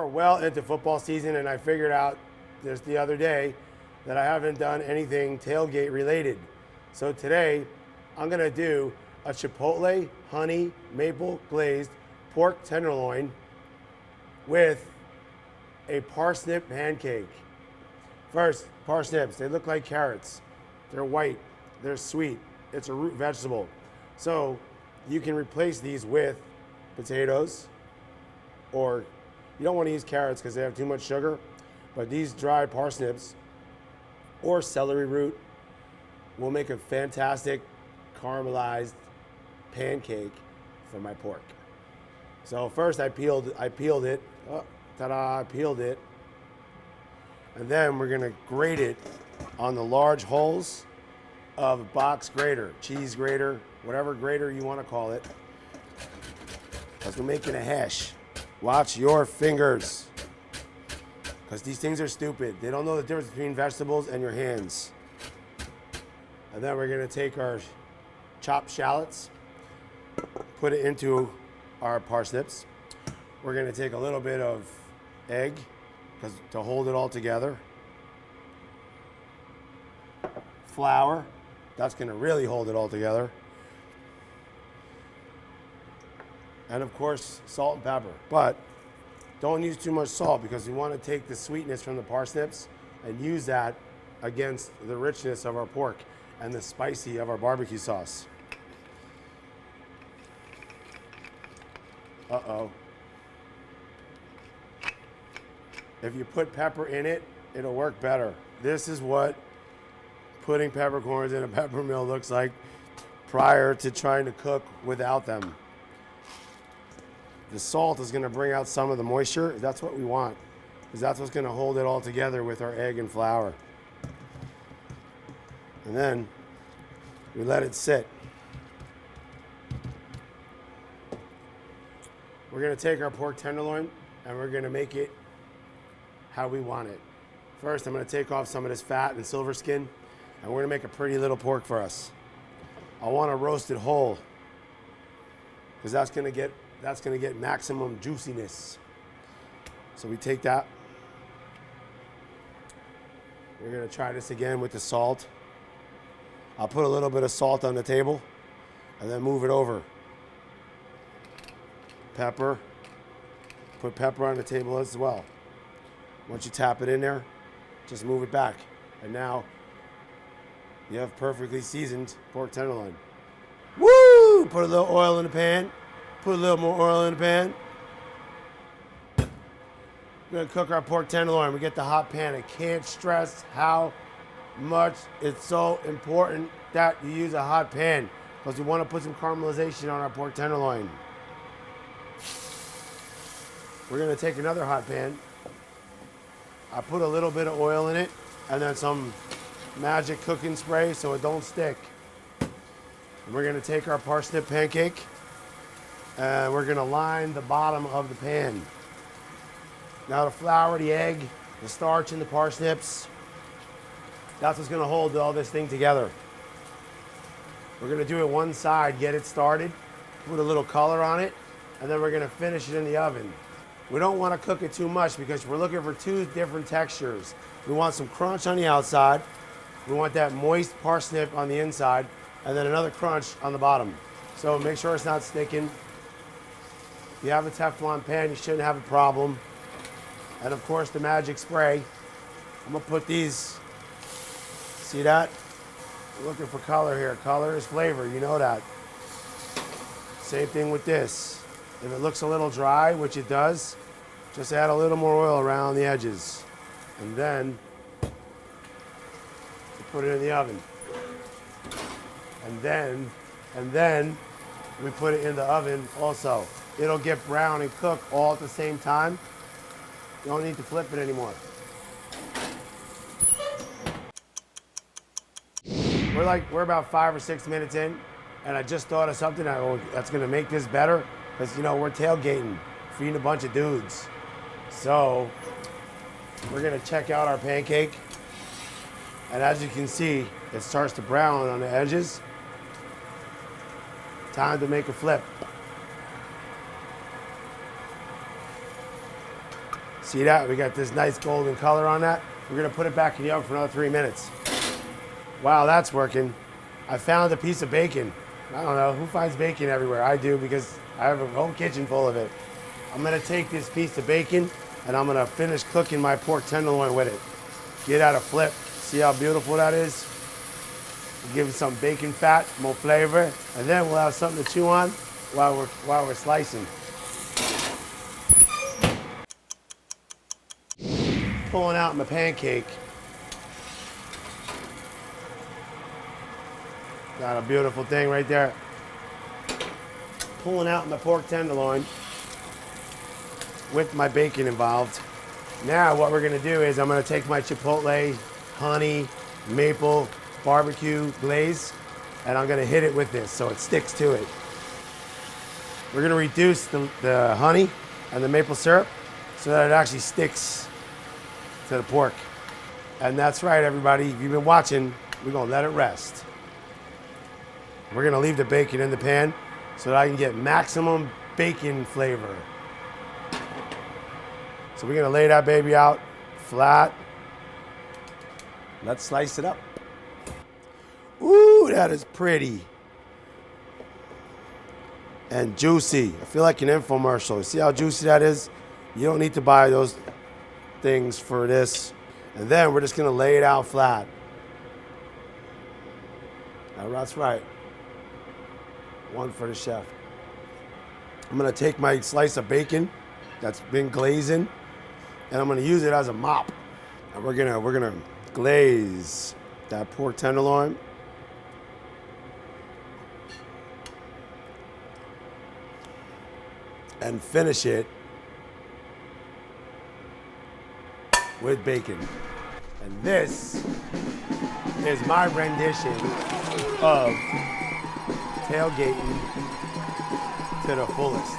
We're well into football season, and I figured out just the other day that I haven't done anything tailgate related. So today, I'm gonna do a chipotle, honey, maple glazed pork tenderloin with a parsnip pancake. First, parsnips, they look like carrots. They're white, they're sweet. It's a root vegetable. So you can replace these with potatoes, or you don't want to use carrots because they have too much sugar, but these dry parsnips or celery root will make a fantastic caramelized pancake for my pork. So first I peeled it. Oh, ta-da, I peeled it. And then we're gonna grate it on the large holes of a box grater, cheese grater, whatever grater you want to call it, because we're making a hash. Watch your fingers, because these things are stupid. They don't know the difference between vegetables and your hands. And then we're gonna take our chopped shallots, put it into our parsnips. We're gonna take a little bit of egg to hold it all together. Flour, that's gonna really hold it all together. And of course, salt and pepper. But don't use too much salt because we want to take the sweetness from the parsnips and use that against the richness of our pork and the spicy of our barbecue sauce. Uh-oh. If you put pepper in it, it'll work better. This is what putting peppercorns in a pepper mill looks like prior to trying to cook without them. The salt is gonna bring out some of the moisture. That's what we want, because that's what's gonna hold it all together with our egg and flour. And then we let it sit. We're gonna take our pork tenderloin and we're gonna make it how we want it. First, I'm gonna take off some of this fat and silver skin, and we're gonna make a pretty little pork for us. I wanna roast it whole, because that's gonna get maximum juiciness. So we take that. We're gonna try this again with the salt. I'll put a little bit of salt on the table and then move it over. Pepper, put pepper on the table as well. Once you tap it in there, just move it back. And now you have perfectly seasoned pork tenderloin. Woo! Put a little oil in the pan. Put a little more oil in the pan. We're gonna cook our pork tenderloin. We get the hot pan. I can't stress how much it's so important that you use a hot pan, because we want to put some caramelization on our pork tenderloin. We're gonna take another hot pan. I put a little bit of oil in it and then some magic cooking spray so it don't stick. And we're gonna take our parsnip pancake and we're gonna line the bottom of the pan. Now the flour, the egg, the starch, and the parsnips, that's what's gonna hold all this thing together. We're gonna do it one side, get it started, put a little color on it, and then we're gonna finish it in the oven. We don't wanna cook it too much because we're looking for two different textures. We want some crunch on the outside, we want that moist parsnip on the inside, and then another crunch on the bottom. So make sure it's not sticking. If you have a Teflon pan, you shouldn't have a problem. And of course, the magic spray. I'm gonna put these, see that? We're looking for color here. Color is flavor, you know that. Same thing with this. If it looks a little dry, which it does, just add a little more oil around the edges. And then you put it in the oven. And then we put it in the oven also. It'll get brown and cook all at the same time. You don't need to flip it anymore. We're about 5 or 6 minutes in, and I just thought of something that's gonna make this better, because we're tailgating, feeding a bunch of dudes. So we're gonna check out our pancake, and as you can see, it starts to brown on the edges. Time to make a flip. See that? We got this nice golden color on that. We're gonna put it back in the oven for another 3 minutes. Wow, that's working. I found a piece of bacon. I don't know, who finds bacon everywhere? I do, because I have a whole kitchen full of it. I'm gonna take this piece of bacon and I'm gonna finish cooking my pork tenderloin with it. Get out a flip. See how beautiful that is? Give it some bacon fat, more flavor, and then we'll have something to chew on while we're slicing. Pulling out my pancake. Got a beautiful thing right there. Pulling out my pork tenderloin with my bacon involved. Now what we're gonna do is I'm gonna take my chipotle, honey, maple, barbecue glaze, and I'm gonna hit it with this so it sticks to it. We're gonna reduce the honey and the maple syrup so that it actually sticks to the pork. And that's right, everybody, if you've been watching, we're gonna let it rest. We're gonna leave the bacon in the pan so that I can get maximum bacon flavor. So we're gonna lay that baby out flat. Let's slice it up. Ooh, that is pretty. And juicy. I feel like an infomercial. See how juicy that is? You don't need to buy those things for this. And then we're just gonna lay it out flat. That's right. One for the chef. I'm gonna take my slice of bacon that's been glazing, and I'm gonna use it as a mop. And we're gonna glaze that pork tenderloin. And finish it with bacon. And this is my rendition of tailgating to the fullest.